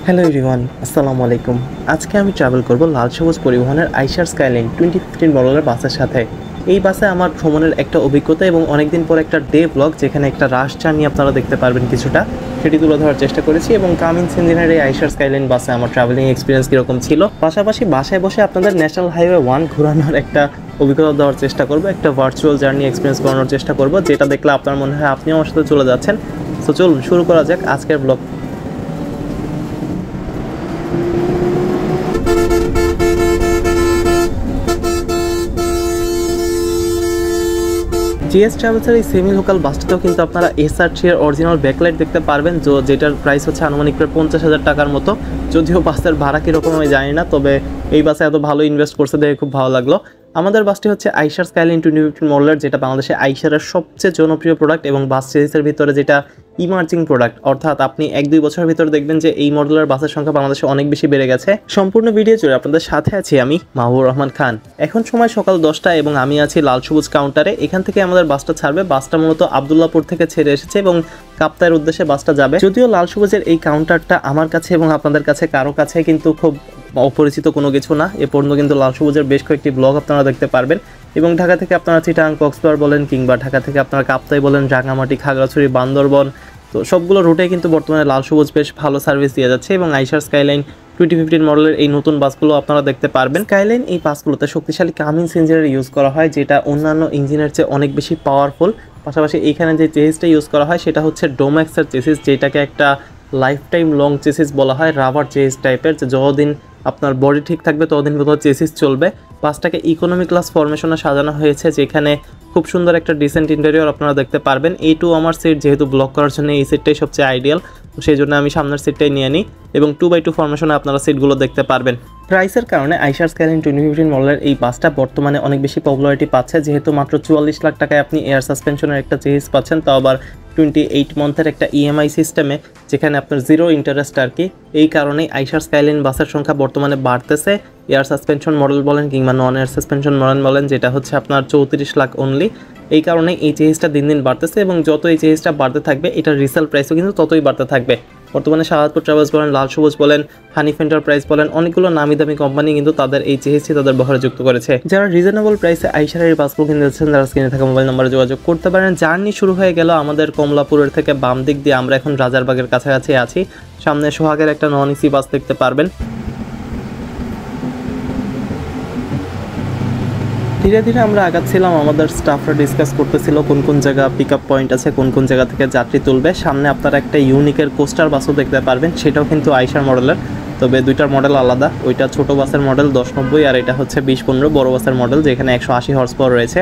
Hello everyone, আসসালামু আলাইকুম। আজকে আমি ট্রাভেল করব লাল সবুজ পরিবহনের আইশার স্কাইলাইন 2015 মডেলের বাসের সাথে। এই বাসে আমার ভ্রমণের একটা অভিজ্ঞতা এবং অনেকদিন পর একটা ডে ব্লগ, যেখানে একটা রাশ জার্নি আপনারা দেখতে পারবেন কিছুটা, সেটি তুলে ধরার চেষ্টা করেছি। এবং কামিন্স ইঞ্জিনের এই আইশার স্কাইলাইন বাসে আমার ট্রাভেলিং এক্সপিরিয়েন্স কীরকম ছিল, পাশাপাশি বাসায় বসে আপনাদের ন্যাশনাল হাইওয়ে 1 ঘোরানোর একটা অভিজ্ঞতা দেওয়ার চেষ্টা করব, একটা ভার্চুয়াল জার্নি এক্সপিরিয়েন্স করানোর চেষ্টা করব, যেটা দেখলে আপনার মনে হয় আপনিও আমার সাথে চলে যাচ্ছেন। তো চলুন শুরু করা যাক আজকের ব্লগ। জিএস ট্রাভেলসের এই সেমি লোকাল বাসটিতেও কিন্তু আপনারা SR3 এর অরিজিনাল ব্যাকলাইট দেখতে পারবেন, যেটার প্রাইস হচ্ছে আনুমানিক প্রায় 50,000 টাকার মতো। যদিও বাসের ভাড়া কীরকম আমি জানি না, তবে এই বাসে এত ভালো ইনভেস্ট করছে দেখে খুব ভালো লাগলো। আমাদের বাসটি হচ্ছে আইশার স্কাইলাইন 2015 মডেলের, যেটা বাংলাদেশে আইশারের সবচেয়ে জনপ্রিয় প্রোডাক্ট এবং বাস সিরিজের ভিতরে যেটা ইমার্জিং প্রোডাক্ট। অর্থাৎ আপনি 1-2 বছরের ভিতরে দেখবেন যে এই মডেলের বাসের সংখ্যা বাংলাদেশে অনেক বেশি বেড়ে গেছে। সম্পূর্ণ ভিডিও জুড়ে আপনাদের সাথে আছি আমি, মাহবুবুর রহমান খান। এখন সময় সকাল 10টা এবং আমি আছি লাল সবুজ কাউন্টারে। এখান থেকে আমাদের বাসটা ছাড়বে। বাসটা মূলত আব্দুল্লাহপুর থেকে ছেড়ে এসেছে এবং কাপ্তাইয়ের উদ্দেশ্যে বাসটা যাবে। যদিও লাল সবুজের এই কাউন্টারটা আমার কাছে এবং আপনাদের কাছে কারো কাছে কিন্তু খুব অপরিচিত কোনো কিছু না। এ পর্যন্ত কিন্তু লাল সবুজের বেশ কয়েকটি ব্লগ আপনারা দেখতে পারবেন, এবং ঢাকা থেকে আপনারা চিটাগাং, কক্সবাজার বলেন, কিংবা ঢাকা থেকে আপনারা কাপ্তাই বলেন, রাঙামাটি, খাগড়াছড়ি, বান্দরবন, তো সবগুলো রুটে কিন্তু বর্তমানে লাল সবুজ বেশ ভালো সার্ভিস দিয়ে যাচ্ছে। এবং আইশার স্কাইলাইন 2015 মডেলের এই নতুন বাসগুলো আপনারা দেখতে পারবেন। স্কাইলাইন এই বাসগুলোতে শক্তিশালী কামিন্স ইঞ্জিনের ইউজ করা হয়, যেটা অন্যান্য ইঞ্জিনের চেয়ে অনেক বেশি পাওয়ারফুল। পাশাপাশি এইখানে যে চেসিসটা ইউজ করা হয় সেটা হচ্ছে ডোম্যাক্সের চেসিস, যেটাকে একটা লাইফ টাইম লং চেসিস বলা হয়, রাবার চেসিস টাইপের, যে যতদিন আপনার বডি ঠিক থাকবে ততদিন পর্যন্ত চেসিস চলবে। বাসটাকে ইকোনমি ক্লাস ফরমেশনে সাজানো হয়েছে, যেখানে খুব সুন্দর একটা ডিসেন্ট ইন্টেরিয়র আপনারা দেখতে পারবেন। এইটু আমার সিট, যেহেতু ব্লক করার জন্য এই সিটটাই সবচেয়ে আইডিয়াল, তো সেই জন্য আমি সামনের সিটটাই নিয়ে নিই, এবং 2x2 ফরমেশনে আপনারা সিটগুলো দেখতে পারবেন। প্রাইসের কারণে আইশার স্কাইলাইন 2015 মডেলের এই বাসটা বর্তমানে অনেক বেশি পপুলারিটি পাচ্ছে, যেহেতু মাত্র 44 লাখ টাকায় আপনি এয়ার সাসপেনশনের একটা চেসিস পাচ্ছেন, তাও আবার 28 মান্থের একটা EMI সিস্টেমে, যেখানে আপনার জিরো ইন্টারেস্ট আর কি। এই কারণেই আইশার স্কাইলাইন বাসের সংখ্যা বর্তমানে বাড়তেছে। এয়ার সাসপেনশন মডেল বলেন কিংবা নন এয়ার সাসপেনশন মডেল বলেন, যেটা হচ্ছে আপনার 34 লাখ অনলি। এই কারণে এই চেসিসটা দিন দিন বাড়তেছে, এবং যত এই চেসিসটা বাড়তে থাকবে এটার রিসেল প্রাইসও কিন্তু ততই বাড়তে থাকবে। বর্তমানে শাহাদপুর ট্রাভেলস বলেন, লাল সবুজ বলেন, হানিফ এন্টারপ্রাইজ বলেন, অনেকগুলো নামি দামি কোম্পানি কিন্তু তাদের এই চেসিসটি তাদের বহরে যুক্ত করেছে। যারা রিজনেবল প্রাইসে আইশারের এই বাসগুলো কিনতে যাচ্ছেন, তারা স্ক্রিনে থাকা মোবাইল নাম্বারে যোগাযোগ করতে পারেন। জার্নি শুরু হয়ে গেল আমাদের কমলাপুরের থেকে। বাম দিক দিয়ে আমরা এখন রাজারবাগের কাছাকাছি আছি। সামনে সোহাগের একটা নন এসি বাস দেখতে পারবেন। ধীরে ধীরে আমরা আগাচ্ছিলাম, আমাদের স্টাফরা ডিসকাস করতেছিল কোন কোন জায়গা পিক আপ পয়েন্ট আছে, কোন কোন জায়গা থেকে যাত্রী তুলবে। সামনে আপনারা একটা ইউনিকের কোস্টার বাসও দেখতে পারবেন, সেটাও কিন্তু আইশার মডেলের, তবে দুইটার মডেল আলাদা। ওইটা ছোট বাসের মডেল 1090, আর এটা হচ্ছে 2015 বড় বাসের মডেল, যেখানে 180 হর্স পাওয়ার রয়েছে।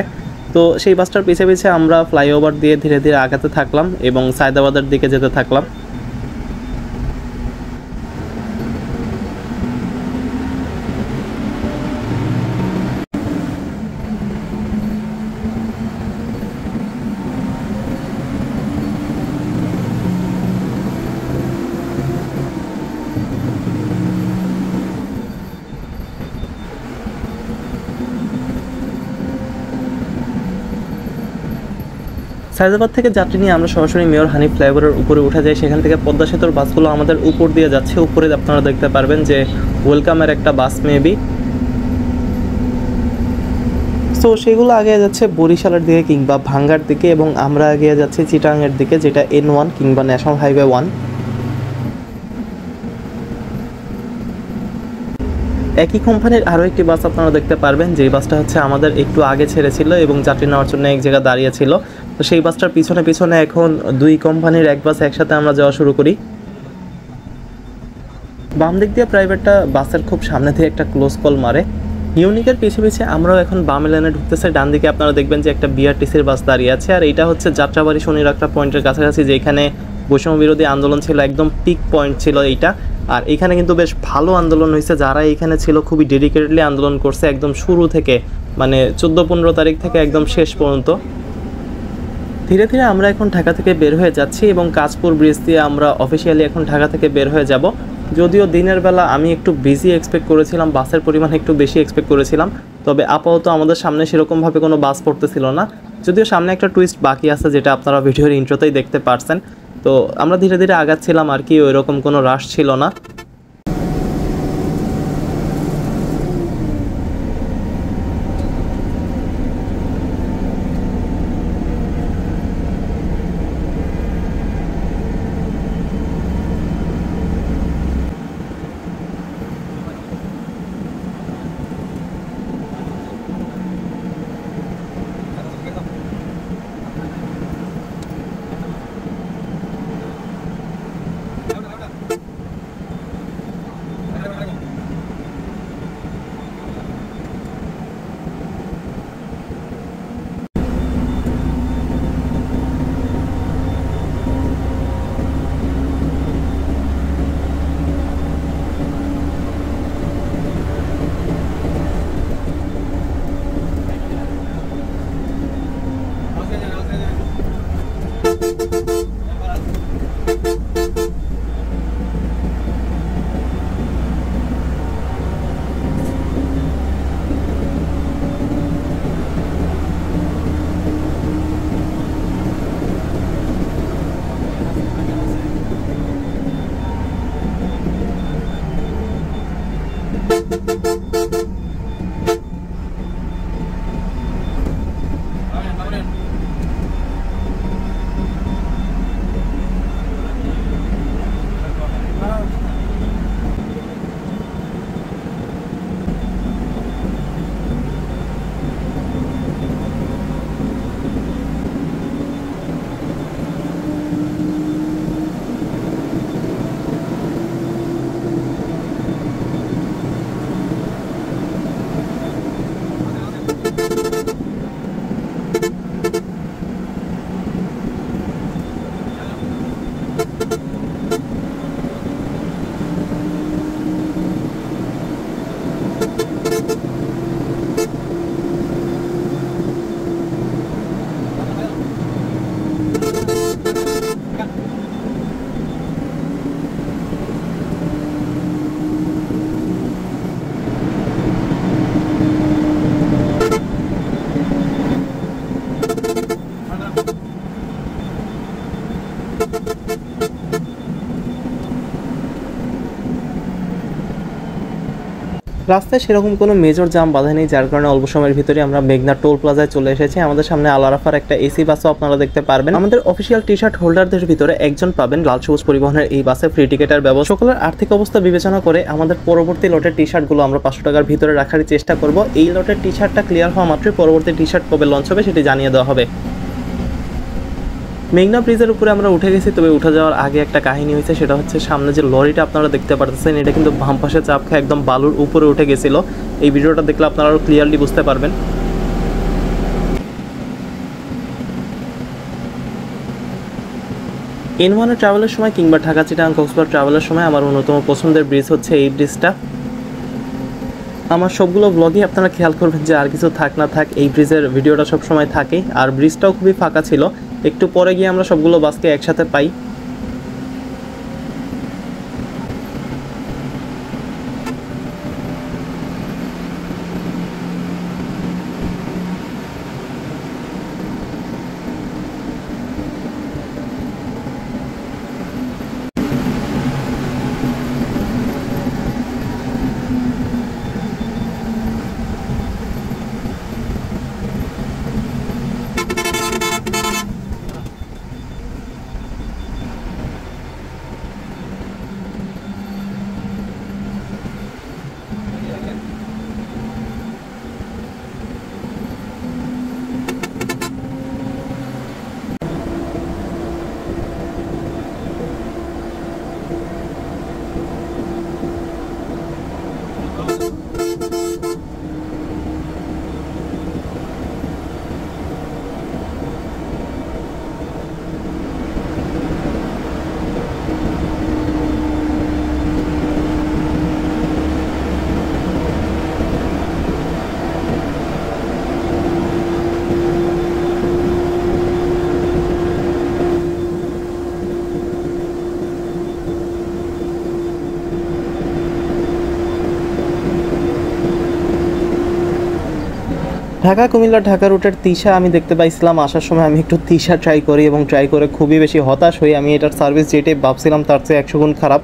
তো সেই বাসটার পিছে পিছে আমরা ফ্লাইওভার দিয়ে ধীরে ধীরে আগাতে থাকলাম এবং সায়দাবাদের দিকে যেতে থাকলাম। সায়দাবাদ থেকে যাত্রী নিয়ে আমরা সরাসরি মেয়র হানিফ ফ্লাইওভারের উপরে উঠে যাই। সেখান থেকে পদ্মা সেতুর বাসগুলো আমাদের উপর দিয়ে যাচ্ছে। উপরে আপনারা দেখতে পারবেন যে ওয়েলকামের একটা বাস মেবি, তো সেগুলো আগে যাচ্ছে বরিশালের দিকে কিংবা ভাঙ্গার দিকে, এবং আমরা এগিয়ে যাচ্ছি চিটাগাংয়ের দিকে, যেটা N1 কিংবা ন্যাশনাল হাইওয়ে 1। একই কোম্পানির আরও একটি বাস আপনারা দেখতে পারবেন, যেই বাসটা হচ্ছে আমাদের একটু আগে ছেড়েছিল এবং যাত্রী নেওয়ার জন্য এক জায়গায় দাঁড়িয়েছিল। তো সেই বাসটার পিছনে পিছনে এখন দুই কোম্পানির এক বাস একসাথে আমরা যাওয়া শুরু করি। বাম দিক দিয়ে প্রাইভেটটা বাসের খুব সামনে থেকে একটা ক্লোজ কল মারে। ইউনিকের পিছে পিছে আমরাও এখন বাম লেনে ঢুকতেছে। ডান দিকে আপনারা দেখবেন যে একটা BRTCর বাস দাঁড়িয়ে আছে, আর এইটা হচ্ছে যাত্রাবাড়ি শনিরাখড়া পয়েন্টের কাছাকাছি, যেখানে বৈষম্য বিরোধী আন্দোলন ছিল, একদম পিক পয়েন্ট ছিল এইটা। আর এখানে কিন্তু বেশ ভালো আন্দোলন হয়েছে, যারা এখানে ছিল খুবই ডেডিকেটেডলি আন্দোলন করছে একদম শুরু থেকে, মানে 14-15 তারিখ থেকে একদম শেষ পর্যন্ত। ধীরে ধীরে আমরা এখন ঢাকা থেকে বের হয়ে যাচ্ছি, এবং কাঁচপুর ব্রিজ দিয়ে আমরা অফিসিয়ালি এখন ঢাকা থেকে বের হয়ে যাব। যদিও দিনের বেলা আমি একটু বিজি এক্সপেক্ট করেছিলাম, বাসের পরিমাণ একটু বেশি এক্সপেক্ট করেছিলাম, তবে আপাতত আমাদের সামনে সেরকমভাবে কোনো বাস পড়তেছিল না। যদিও সামনে একটা টুইস্ট বাকি আছে, যেটা আপনারা ভিডিওর ইন্ট্রোতেই দেখতে পারছেন। তো আমরা ধীরে ধীরে আগাচ্ছিলাম আর কি, ওইরকম কোনো রাশ ছিল না। রাস্তায় সেরকম কোনো মেজর জাম বাধা নেই, যার কারণে অল্প সময়ের ভিতরে আমরা মেঘনা টোল প্লাজায় চলে এসেছি। আমাদের সামনে আল আরাফার একটা এসি বাসও আপনারা দেখতে পারবেন। আমাদের অফিসিয়াল টি শার্ট হোল্ডারদের ভিতরে একজন পাবেন লাল সবুজ পরিবহনের এই বাসে ফ্রি টিকেটের ব্যবস্থা। সকলের আর্থিক অবস্থা বিবেচনা করে আমাদের পরবর্তী লটের টি শার্টগুলো আমরা 500 টাকার ভিতরে রাখার চেষ্টা করব। এই লটের টি শার্টটা ক্লিয়ার হওয়া মাত্রই পরবর্তী টি শার্ট কবে লঞ্চ হবে সেটি জানিয়ে দেওয়া হবে। মেঘনা ব্রিজের উপরে আমরা উঠে গেছি, তবে উঠে যাওয়ার আগে একটা কাহিনী হয়েছে, সেটা হচ্ছে সামনে যে লরিটা আপনারা দেখতে পারতেছেন এটা কিন্তু বাম পাশে চাপ খেয়ে একদম বালুর উপরে উঠে গেছিল। এই ভিডিওটা দেখলে আপনারা আরও ক্লিয়ারলি বুঝতে পারবেন। N1 ট্রাভেলের সময় কিংবা ঢাকা চিটাগাং কক্সবাজার ট্রাভেলের সময় আমার অন্যতম পছন্দের ব্রিজ হচ্ছে এই ব্রিজটা। আমার সবগুলো ব্লগই আপনারা খেয়াল করবেন যে আর কিছু থাক না থাক এই ব্রিজের ভিডিওটা সব সময় থাকে। আর ব্রিজটাও খুবই ফাঁকা ছিল, একটু পরে গিয়ে আমরা সবগুলো বাসকে একসাথে পাই। ঢাকা কুমিল্লা ঢাকা রুটের তিশা আমি দেখতে পাইছিলাম, আসার সময় আমি একটু তিশা ট্রাই করি এবং ট্রাই করে খুবই বেশি হতাশ হই। আমি এটার সার্ভিস যেটাই ভাবছিলাম তার চেয়ে 100 গুণ খারাপ।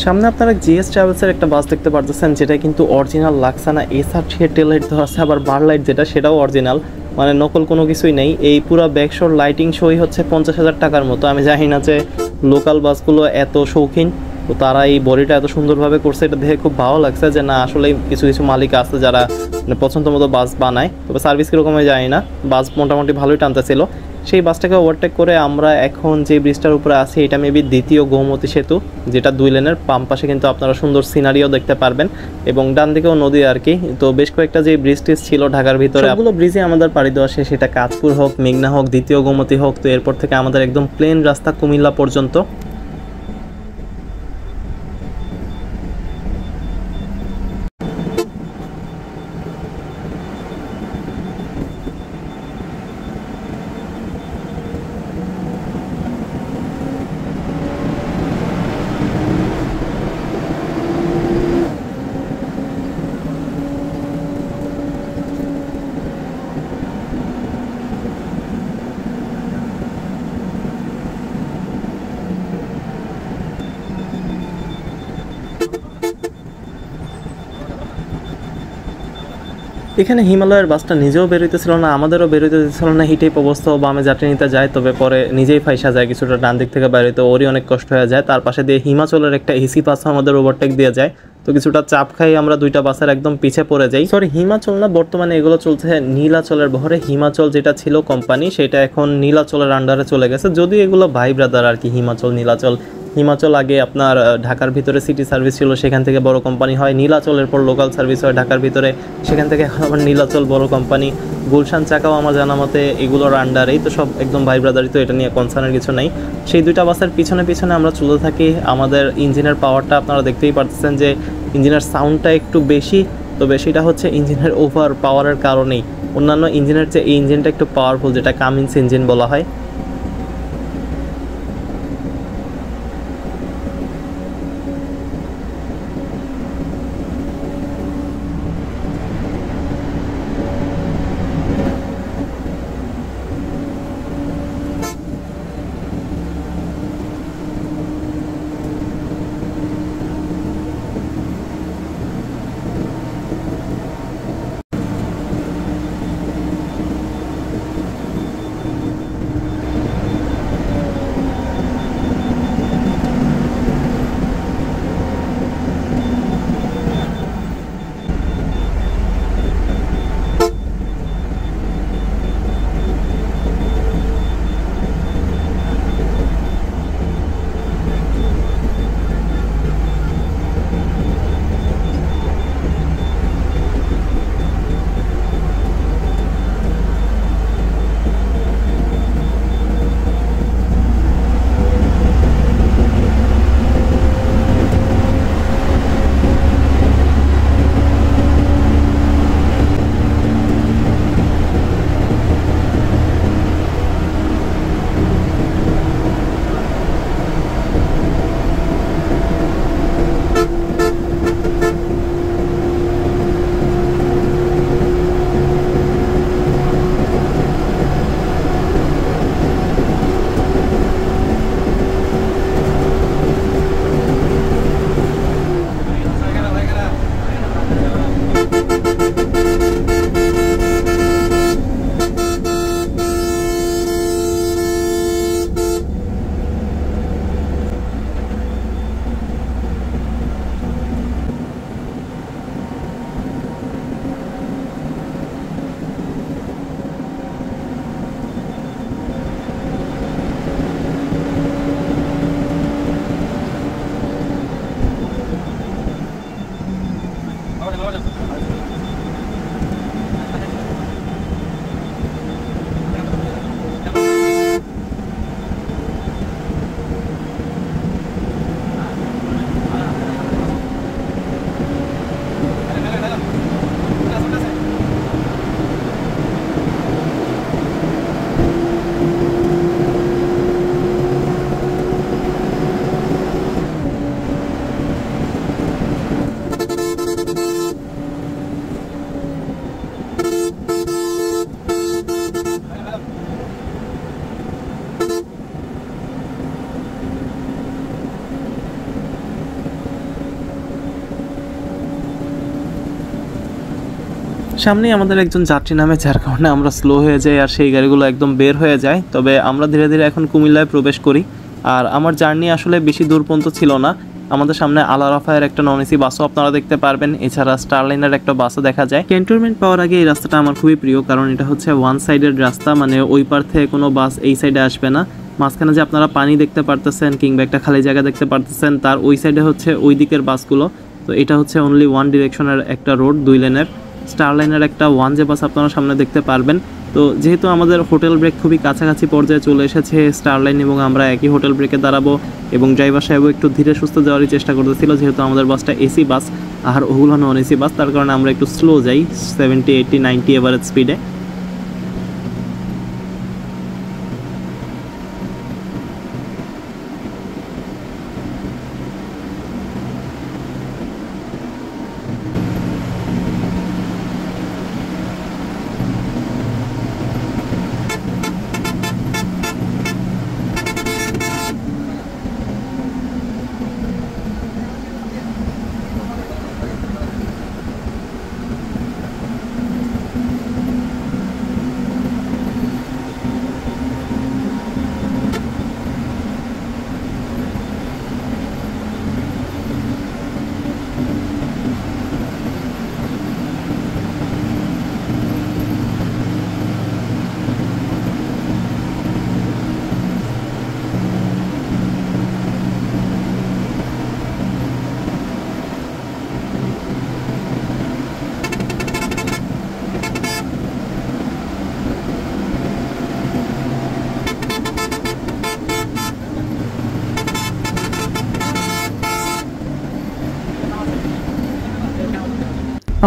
সামনে আপনারা জিএস ট্রাভেলসের একটা বাস দেখতে পারতেছেন, যেটা কিন্তু অরিজিনাল লাক্সানা SR3 এর টেল লাইট দেওয়া আছে, আবার বার লাইট যেটা সেটাও অরিজিনাল, মানে নকল কোনো কিছুই নেই। এই পুরো ব্যাকশোর লাইটিং শোই হচ্ছে 50,000 টাকার মতো। আমি জানি না যে লোকাল বাসগুলো এত শৌখিন, তো তারা এই বডিটা এত সুন্দরভাবে করছে, এটা দেখে খুব ভালো লাগছে যে না আসলে কিছু কিছু মালিক আছে যারা পছন্দ মতো বাস বানায়। তবে সার্ভিস কীরকম আমি জানি না, বাস মোটামুটি ভালোই টানতেছিল। সেই বাসটাকে ওভারটেক করে আমরা এখন যে ব্রিজটার উপরে আছি এটা মেবি দ্বিতীয় গোমতী সেতু, যেটা 2 লেনের। বাম পাশে কিন্তু আপনারা সুন্দর সিনারিও দেখতে পারবেন এবং ডান দিকেও নদী আর কি। তো বেশ কয়েকটা যে ব্রিজ টিজ ছিল ঢাকার ভিতরে, সবগুলো ব্রিজে আমাদের পাড়ি দেওয়া শেষ। সেটা কাঁচপুর হোক, মেঘনা হোক, দ্বিতীয় গোমতী হোক। তো এরপর থেকে আমাদের একদম প্লেন রাস্তা কুমিল্লা পর্যন্ত। এখানে হিমালয়ের বাসটা নিজেও বেরোইতেছিল না, আমাদেরও বেরোইতেছিল না, হিটেপ অবস্থা, বামে যাত্রী নিতে যায়, তবে পরে নিজেই ফাইসা যায় কিছুটা, ডান দিক থেকে বেরোইতে ওরই অনেক কষ্ট হয়ে যায়। তার পাশে দিয়ে হিমাচলের একটা এসি বাস আমাদের ওভারটেক দিয়ে যায়, তো কিছুটা চাপ খাই আমরা, দুইটা বাসের একদম পিছে পড়ে যাই। সরি, হিমাচল না, বর্তমানে এগুলো চলছে নীলাচলের বহরে। হিমাচল যেটা ছিল কোম্পানি, সেটা এখন নীলাচলের আন্ডারে চলে গেছে, যদিও এগুলো ভাই ব্রাদার আর কি। হিমাচল নীলাচল, হিমাচল আগে আপনার ঢাকার ভিতরে সিটি সার্ভিস ছিল, সেখান থেকে বড় কোম্পানি হয়। নীলাচলের পর লোকাল সার্ভিস হয় ঢাকার ভিতরে, সেখান থেকে আবার নীলাচল বড় কোম্পানি। গুলশান চাকাও আমার জানা মতে এগুলোর আন্ডারেই, তো সব একদম ভাই ব্রাদারই, তো এটা নিয়ে কনসার্নের কিছু নেই। সেই দুইটা বাসের পিছনে পিছনে আমরা চলতে থাকি। আমাদের ইঞ্জিনের পাওয়ারটা আপনারা দেখতেই পাচ্ছেন যে ইঞ্জিনের সাউন্ডটা একটু বেশি, তবে সেটা হচ্ছে ইঞ্জিনের ওভার পাওয়ারের কারণেই। অন্যান্য ইঞ্জিনের চেয়ে এই ইঞ্জিনটা একটু পাওয়ারফুল, যেটা কামিন্স ইঞ্জিন বলা হয়। সামনেই আমাদের একজন যাত্রী নামে, যার কারণে আমরা স্লো হয়ে যাই আর সেই গাড়িগুলো একদম বের হয়ে যায়। তবে আমরা ধীরে ধীরে এখন কুমিল্লায় প্রবেশ করি। আর আমার জার্নি আসলে বেশি দূর পর্যন্ত ছিল না। আমাদের সামনে আল আরাফায়ের একটা নন এসি বাসও আপনারা দেখতে পারবেন, এছাড়া স্টারলাইনের একটা বাসও দেখা যায়। ক্যান্টনমেন্ট পাওয়ার আগে এই রাস্তাটা আমার খুবই প্রিয়, কারণ এটা হচ্ছে ওয়ান সাইডের রাস্তা, মানে ওই পার থেকে কোনো বাস এই সাইডে আসবে না। মাঝখানে যে আপনারা পানি দেখতে পারতেছেন কিংবা একটা খালি জায়গা দেখতে পারতেছেন, তার ওই সাইডে হচ্ছে ওই দিকের বাসগুলো। তো এটা হচ্ছে অনলি ওয়ান ডিরেকশনের একটা রোড, 2 লেনের। স্টারলাইনের একটা 1J বাস আপনারা সামনে দেখতে পারবেন। তো যেহেতু আমাদের হোটেল ব্রেক খুবই কাছাকাছি পর্যায়ে চলে এসেছে, স্টারলাইন এবং আমরা একই হোটেল ব্রেকে দাঁড়াবো, এবং ড্রাইভার সাহেবও একটু ধীরে সুস্থ যাওয়ারই চেষ্টা করতেছিল, যেহেতু আমাদের বাসটা এসি বাস আর ওগুলো নন এসি বাস, তার কারণে আমরা একটু স্লো যাই, 70, 80, 90 এভারেজ স্পিডে।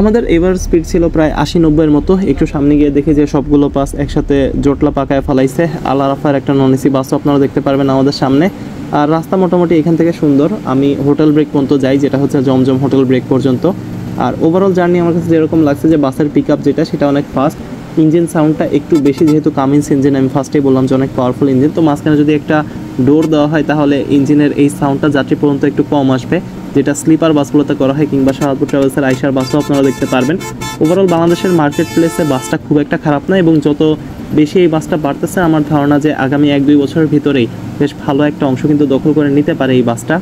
আমাদের এবার স্পিড ছিল প্রায় 80-90 মতো। একটু সামনে গিয়ে দেখি যে সবগুলো বাস একসাথে জটলা পাকায় ফেলাইছে। আল আরাফার একটা নন এসি বাসও আপনারা দেখতে পারবেন আমাদের সামনে। আর রাস্তা মোটামুটি এখান থেকে সুন্দর। আমি হোটেল ব্রেক পর্যন্ত যাই, যেটা হচ্ছে জমজম হোটেল ব্রেক পর্যন্ত। আর ওভারঅল জার্নি আমার কাছে যেরকম লাগছে যে বাসের পিক আপ যেটা সেটা অনেক ফাস্ট। ইঞ্জিন সাউন্ডটা একটু বেশি, যেহেতু কামিন্স ইঞ্জিন, আমি ফার্স্টেই বললাম যে অনেক পাওয়ারফুল ইঞ্জিন। তো মাঝখানে যদি একটা ডোর দেওয়া হয় তাহলে ইঞ্জিনের এই সাউন্ডটা যাত্রী পর্যন্ত একটু কম আসবে, যেটা স্লিপার বাসগুলোতে করা হয়, কিংবা সাহাদপুর ট্রাভেলসের আইসার বাসও আপনারা দেখতে পারবেন। ওভারঅল বাংলাদেশের মার্কেট প্লেসে বাসটা খুব একটা খারাপ না, এবং যত বেশি এই বাসটা বাড়তেছে আমার ধারণা যে আগামী 1-2 বছরের ভিতরেই বেশ ভালো একটা অংশ কিন্তু দখল করে নিতে পারে এই বাসটা।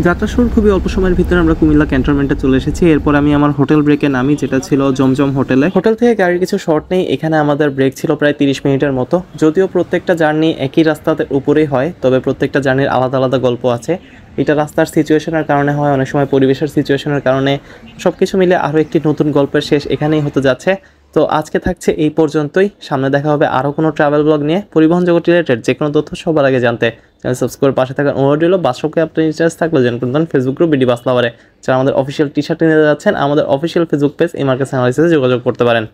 যাত্রা শুরুর খুবই অল্প সময়ের ভিতরে আমরা কুমিল্লা ক্যান্টনমেন্টে চলে এসেছি। এরপর আমি আমার হোটেল ব্রেকে নামি, যেটা ছিল জমজম হোটেলে। হোটেল থেকে গাড়ির কিছু শর্ট নেই। এখানে আমাদের ব্রেক ছিল প্রায় 30 মিনিটের মতো। যদিও প্রত্যেকটা জার্নি একই রাস্তার উপরেই হয়, তবে প্রত্যেকটা জার্নির আলাদা আলাদা গল্প আছে। এটা রাস্তার সিচুয়েশনের কারণে হয়, অনেক সময় পরিবেশের সিচুয়েশনের কারণে। সব কিছু মিলে আরও একটি নতুন গল্পের শেষ এখানেই হতে যাচ্ছে। তো আজকে থাকছে এই পর্যন্তই। সামনে দেখা হবে আরও কোনো ট্রাভেল ব্লগ নিয়ে। পরিবহন জগৎ রিলেটেড যে কোনো তথ্য সবার আগে জানতে চ্যানেল সাবস্ক্রাইব, পাশে থাকার অনুরোধ রইল। বাসকে আপনার ইন্টারেস্ট থাকলে জয়েন করতেন ফেসবুক গ্রুপ বিডি বাস লাভারে। যারা আমাদের অফিসিয়াল টি শার্ট নিতে যাচ্ছেন, আমাদের অফিসিয়াল ফেসবুক পেজ এমআরকে চ্যানেলে যোগাযোগ করতে পারেন।